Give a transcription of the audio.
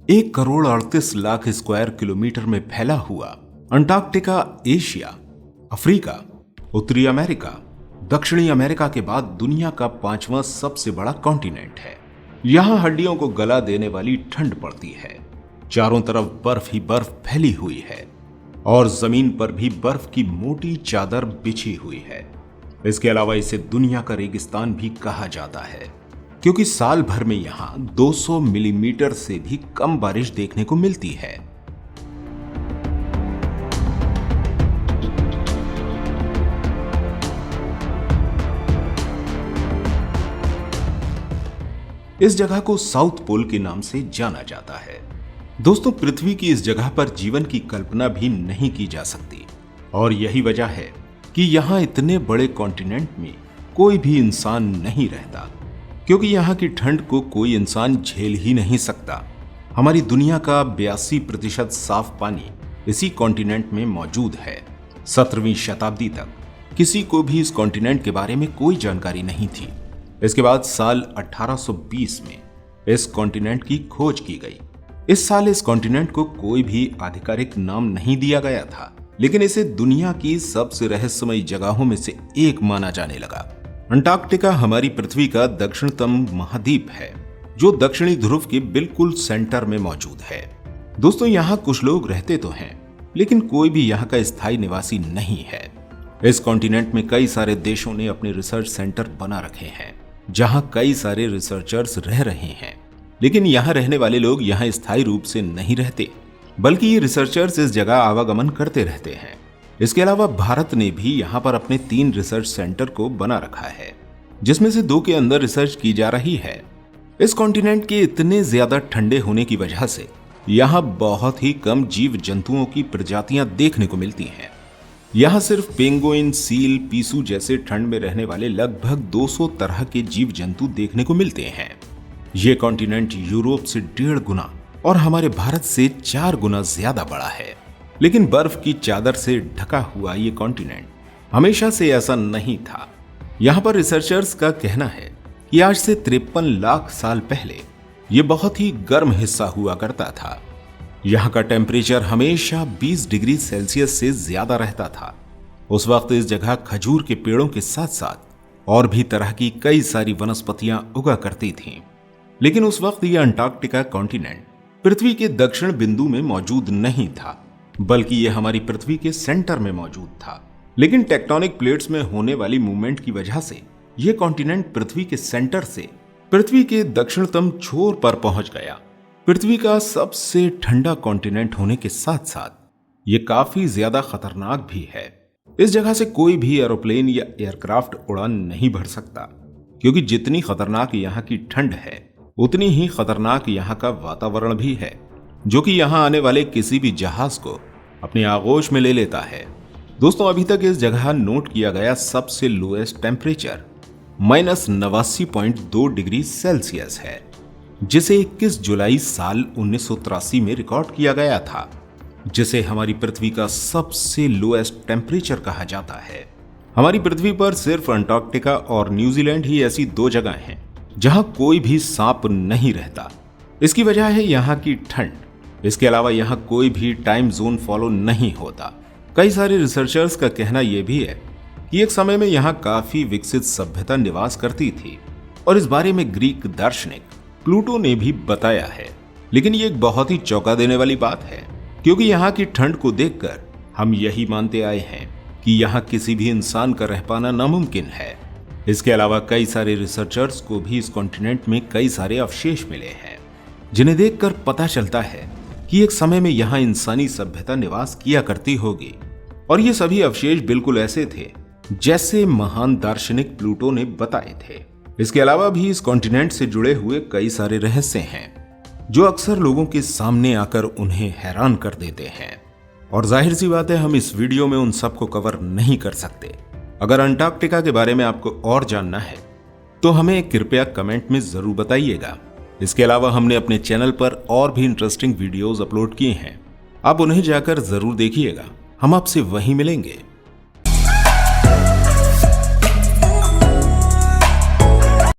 1,38,00,000 square kilometre में फैला हुआ अंटार्कटिका एशिया, अफ्रीका, उत्तरी अमेरिका, दक्षिणी अमेरिका के बाद दुनिया का 5वां सबसे बड़ा कॉन्टिनेंट है। यहाँ हड्डियों को गला देने वाली ठंड पड़ती है। चारों तरफ बर्फ ही बर्फ फैली हुई है और जमीन पर भी बर्फ की मोटी चादर बिछी हुई है। इसके अलावा इसे दुनिया का रेगिस्तान भी कहा जाता है, क्योंकि साल भर में यहाँ 200 मिलीमीटर से भी कम बारिश देखने को मिलती है। इस जगह को साउथ पोल के नाम से जाना जाता है। दोस्तों, पृथ्वी की इस जगह पर जीवन की कल्पना भी नहीं की जा सकती और यही वजह है कि यहाँ इतने बड़े कॉन्टिनेंट में कोई भी इंसान नहीं रहता, क्योंकि यहाँ की ठंड को कोई इंसान झेल ही नहीं सकता। हमारी दुनिया का 82% साफ पानी इसी कॉन्टिनेंट में मौजूद है। 17वीं शताब्दी तक किसी को भी इस कॉन्टिनेंट के बारे में कोई जानकारी नहीं थी। इसके बाद साल 1820 में इस कॉन्टिनेंट की खोज की गई। इस साल इस कॉन्टिनेंट को कोई भी आधिकारिक नाम नहीं दिया गया था, लेकिन इसे दुनिया की सबसे रहस्यमयी जगहों में से एक माना जाने लगा। अंटार्कटिका हमारी पृथ्वी का दक्षिणतम महाद्वीप है, जो दक्षिणी ध्रुव के बिल्कुल सेंटर में मौजूद है। दोस्तों, यहाँ कुछ लोग रहते तो हैं, लेकिन कोई भी यहाँ का स्थायी निवासी नहीं है। इस कॉन्टिनेंट में कई सारे देशों ने अपने रिसर्च सेंटर बना रखे हैं, जहां कई सारे रिसर्चर्स रह रहे हैं, लेकिन यहां रहने वाले लोग यहां स्थायी रूप से नहीं रहते, बल्कि ये रिसर्चर्स इस जगह आवागमन करते रहते हैं। इसके अलावा भारत ने भी यहां पर अपने 3 रिसर्च सेंटर को बना रखा है, जिसमें से 2 के अंदर रिसर्च की जा रही है। इस कॉन्टिनेंट के इतने ज्यादा ठंडे होने की वजह से यहाँ बहुत ही कम जीव जंतुओं की प्रजातियां देखने को मिलती हैं। यहाँ सिर्फ पेंगुइन, सील, पीसू जैसे ठंड में रहने वाले लगभग 200 तरह के जीव जंतु देखने को मिलते हैं। ये कॉन्टिनेंट यूरोप से 1.5 गुना और हमारे भारत से 4 गुना ज्यादा बड़ा है। लेकिन बर्फ की चादर से ढका हुआ ये कॉन्टिनेंट हमेशा से ऐसा नहीं था। यहाँ पर रिसर्चर्स का कहना है कि आज से 53 लाख साल पहले ये बहुत ही गर्म हिस्सा हुआ करता था। यहाँ का टेम्परेचर हमेशा 20 डिग्री सेल्सियस से ज्यादा रहता था। उस वक्त इस जगह खजूर के पेड़ों के साथ साथ और भी तरह की कई सारी वनस्पतियां उगा करती थीं। लेकिन उस वक्त यह अंटार्कटिका कॉन्टिनेंट पृथ्वी के दक्षिण बिंदु में मौजूद नहीं था, बल्कि यह हमारी पृथ्वी के सेंटर में मौजूद था। लेकिन टेक्टोनिक प्लेट्स में होने वाली मूवमेंट की वजह से यह कॉन्टिनेंट पृथ्वी के सेंटर से पृथ्वी के दक्षिणतम छोर पर पहुंच गया। पृथ्वी का सबसे ठंडा कॉन्टिनेंट होने के साथ साथ ये काफी ज्यादा खतरनाक भी है। इस जगह से कोई भी एरोप्लेन या एयरक्राफ्ट उड़ान नहीं भर सकता, क्योंकि जितनी खतरनाक यहाँ की ठंड है उतनी ही खतरनाक यहाँ का वातावरण भी है, जो कि यहाँ आने वाले किसी भी जहाज को अपनी आगोश में ले लेता है। दोस्तों, अभी तक इस जगह नोट किया गया सबसे लोएस्ट टेम्परेचर -89.2 डिग्री सेल्सियस है, जिसे 21 जुलाई साल 1983 में रिकॉर्ड किया गया था, जिसे हमारी पृथ्वी का सबसे लोएस्ट टेम्परेचर कहा जाता है। हमारी पृथ्वी पर सिर्फ अंटार्कटिका और न्यूजीलैंड ही ऐसी 2 जगह हैं जहां कोई भी सांप नहीं रहता। इसकी वजह है यहाँ की ठंड। इसके अलावा यहाँ कोई भी टाइम जोन फॉलो नहीं होता। कई सारे रिसर्चर्स का कहना यह भी है कि एक समय में यहाँ काफी विकसित सभ्यता निवास करती थी, और इस बारे में ग्रीक दार्शनिक प्लूटो ने भी बताया है। लेकिन ये एक बहुत ही चौंका देने वाली बात है, क्योंकि यहाँ की ठंड को देखकर हम यही मानते आए हैं कि यहाँ किसी भी इंसान का रह पाना नामुमकिन है। इसके अलावा कई सारे रिसर्चर्स को भी इस कॉन्टिनेंट में कई सारे अवशेष मिले हैं, जिन्हें देखकर पता चलता है कि एक समय में यहाँ इंसानी सभ्यता निवास किया करती होगी, और ये सभी अवशेष बिल्कुल ऐसे थे जैसे महान दार्शनिक प्लूटो ने बताए थे। इसके अलावा भी इस कॉन्टिनेंट से जुड़े हुए कई सारे रहस्य हैं, जो अक्सर लोगों के सामने आकर उन्हें हैरान कर देते हैं, और जाहिर सी बात है हम इस वीडियो में उन सबको कवर नहीं कर सकते। अगर अंटार्कटिका के बारे में आपको और जानना है तो हमें कृपया कमेंट में जरूर बताइएगा। इसके अलावा हमने अपने चैनल पर और भी इंटरेस्टिंग वीडियोस अपलोड किए हैं, आप उन्हें जाकर जरूर देखिएगा। हम आपसे वहीं मिलेंगे।